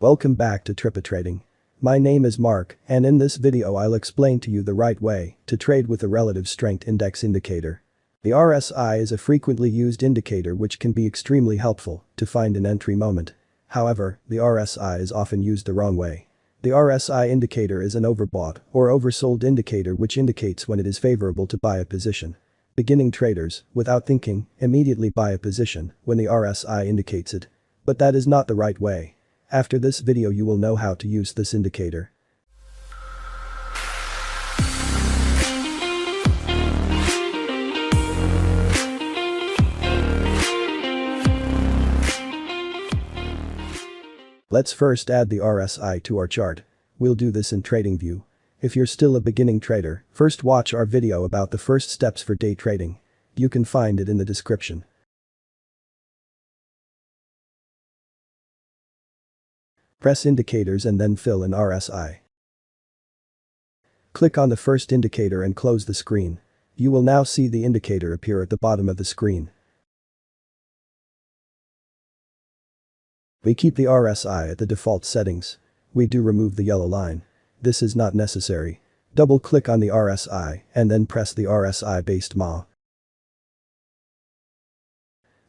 Welcome back to DAYTRADING. My name is Mark, and in this video I'll explain to you the right way to trade with a relative strength index indicator. The RSI is a frequently used indicator which can be extremely helpful to find an entry moment. However, the RSI is often used the wrong way. The RSI indicator is an overbought or oversold indicator which indicates when it is favorable to buy a position. Beginning traders, without thinking, immediately buy a position when the RSI indicates it. But that is not the right way. After this video you will know how to use this indicator. Let's first add the RSI to our chart. We'll do this in TradingView. If you're still a beginning trader, first watch our video about the first steps for day trading. You can find it in the description. Press indicators and then fill in RSI. Click on the first indicator and close the screen. You will now see the indicator appear at the bottom of the screen. We keep the RSI at the default settings. We do remove the yellow line. This is not necessary. Double-click on the RSI and then press the RSI-based MA.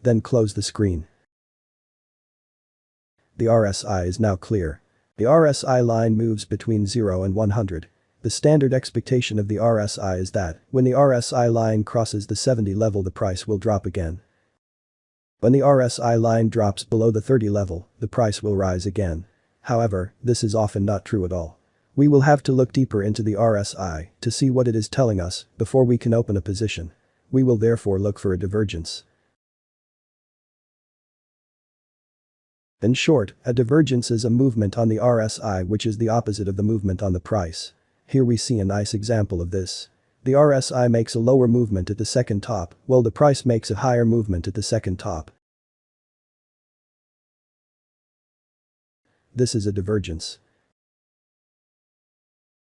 Then close the screen. The RSI is now clear. The RSI line moves between 0 and 100. The standard expectation of the RSI is that when the RSI line crosses the 70 level the price will drop again. When the RSI line drops below the 30 level, the price will rise again. However, this is often not true at all. We will have to look deeper into the RSI to see what it is telling us before we can open a position. We will therefore look for a divergence. In short, a divergence is a movement on the RSI which is the opposite of the movement on the price. Here we see a nice example of this. The RSI makes a lower movement at the second top, while the price makes a higher movement at the second top. This is a divergence.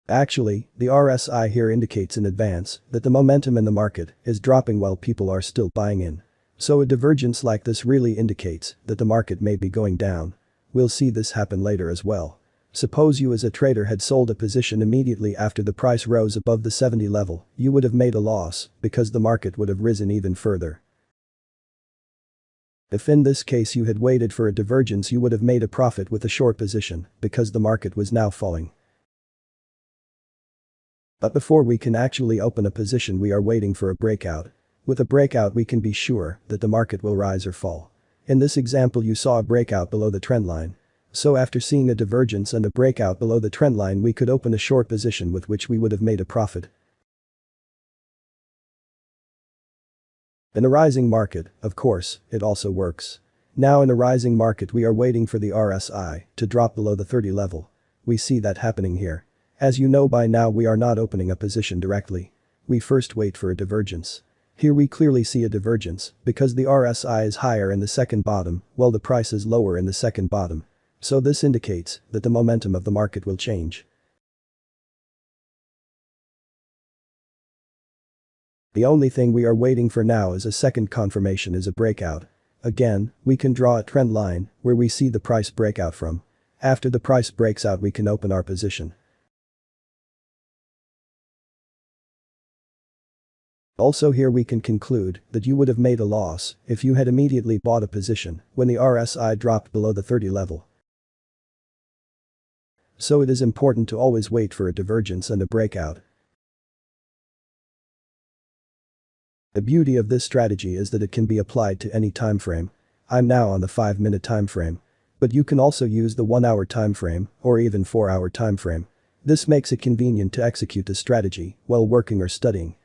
Actually, the RSI here indicates in advance that the momentum in the market is dropping while people are still buying in. So a divergence like this really indicates that the market may be going down. We'll see this happen later as well. Suppose you as a trader had sold a position immediately after the price rose above the 70 level, you would have made a loss because the market would have risen even further. If in this case you had waited for a divergence you would have made a profit with a short position because the market was now falling. But before we can actually open a position we are waiting for a breakout. With a breakout we can be sure that the market will rise or fall. In this example you saw a breakout below the trend line. So after seeing a divergence and a breakout below the trend line we could open a short position with which we would have made a profit. In a rising market, of course, it also works. Now in a rising market we are waiting for the RSI to drop below the 30 level. We see that happening here. As you know by now we are not opening a position directly. We first wait for a divergence. Here we clearly see a divergence because the RSI is higher in the second bottom while the price is lower in the second bottom. So this indicates that the momentum of the market will change. The only thing we are waiting for now is a second confirmation is a breakout. Again, we can draw a trend line where we see the price break out from. After the price breaks out we can open our position. Also here we can conclude that you would have made a loss if you had immediately bought a position when the RSI dropped below the 30 level. So it is important to always wait for a divergence and a breakout. The beauty of this strategy is that it can be applied to any time frame. I'm now on the 5-minute time frame. But you can also use the 1-hour time frame or even 4-hour time frame. This makes it convenient to execute the strategy while working or studying.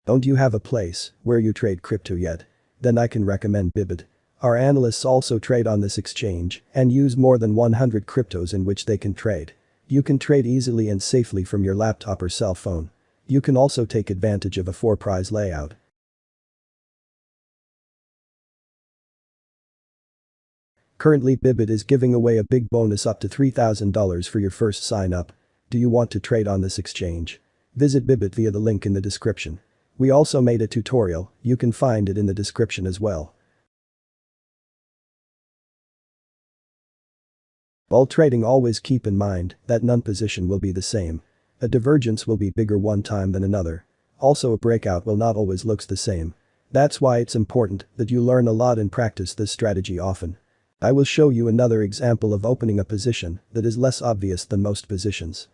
Don't you have a place where you trade crypto yet? Then I can recommend Bybit. Our analysts also trade on this exchange and use more than 100 cryptos in which they can trade. You can trade easily and safely from your laptop or cell phone. You can also take advantage of a 4-prize layout. Currently Bybit is giving away a big bonus up to $3,000 for your first sign up. Do you want to trade on this exchange? Visit Bybit via the link in the description. We also made a tutorial, you can find it in the description as well. While trading, always keep in mind that none position will be the same. A divergence will be bigger one time than another. Also, a breakout will not always looks the same. That's why it's important that you learn a lot and practice this strategy often. I will show you another example of opening a position that is less obvious than most positions.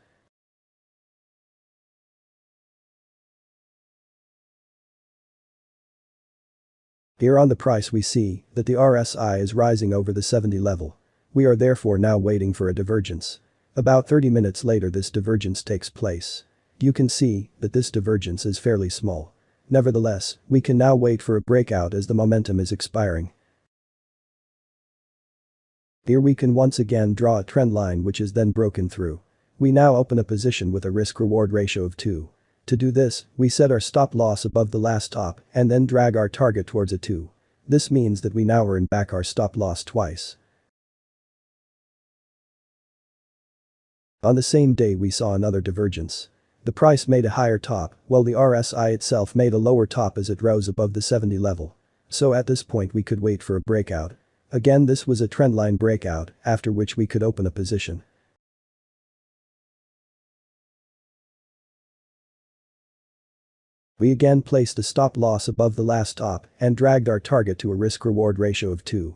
Here on the price we see that the RSI is rising over the 70 level. We are therefore now waiting for a divergence. About 30 minutes later this divergence takes place. You can see that this divergence is fairly small. Nevertheless, we can now wait for a breakout as the momentum is expiring. Here we can once again draw a trend line which is then broken through. We now open a position with a risk-reward ratio of 2. To do this, we set our stop loss above the last top and then drag our target towards a 2. This means that we now earn back our stop loss twice. On the same day we saw another divergence. The price made a higher top, while the RSI itself made a lower top as it rose above the 70 level. So at this point we could wait for a breakout. Again, this was a trendline breakout, after which we could open a position. We again placed a stop loss above the last top and dragged our target to a risk-reward ratio of 2.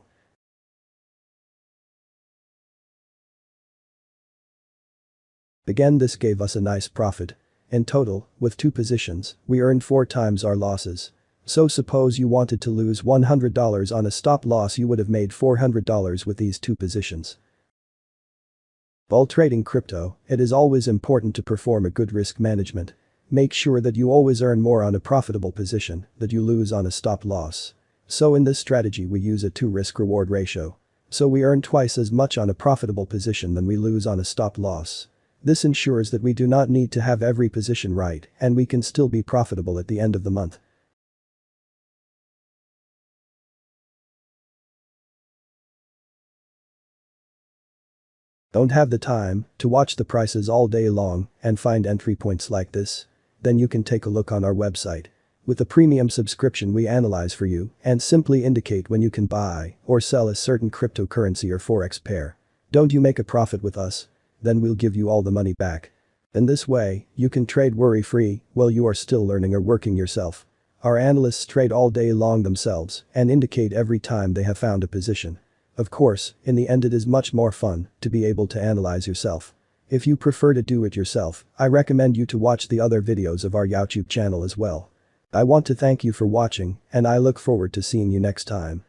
Again, this gave us a nice profit. In total, with 2 positions, we earned 4 times our losses. So suppose you wanted to lose $100 on a stop loss, you would have made $400 with these 2 positions. While trading crypto, it is always important to perform a good risk management. Make sure that you always earn more on a profitable position than you lose on a stop loss. So in this strategy we use a 2 risk-reward ratio. So we earn twice as much on a profitable position than we lose on a stop loss. This ensures that we do not need to have every position right and we can still be profitable at the end of the month. Don't have the time to watch the prices all day long and find entry points like this? Then you can take a look on our website. With a premium subscription we analyze for you and simply indicate when you can buy or sell a certain cryptocurrency or forex pair. Don't you make a profit with us? Then we'll give you all the money back. In this way, you can trade worry-free while you are still learning or working yourself. Our analysts trade all day long themselves and indicate every time they have found a position. Of course, in the end it is much more fun to be able to analyze yourself. If you prefer to do it yourself, I recommend you to watch the other videos of our YouTube channel as well. I want to thank you for watching and I look forward to seeing you next time.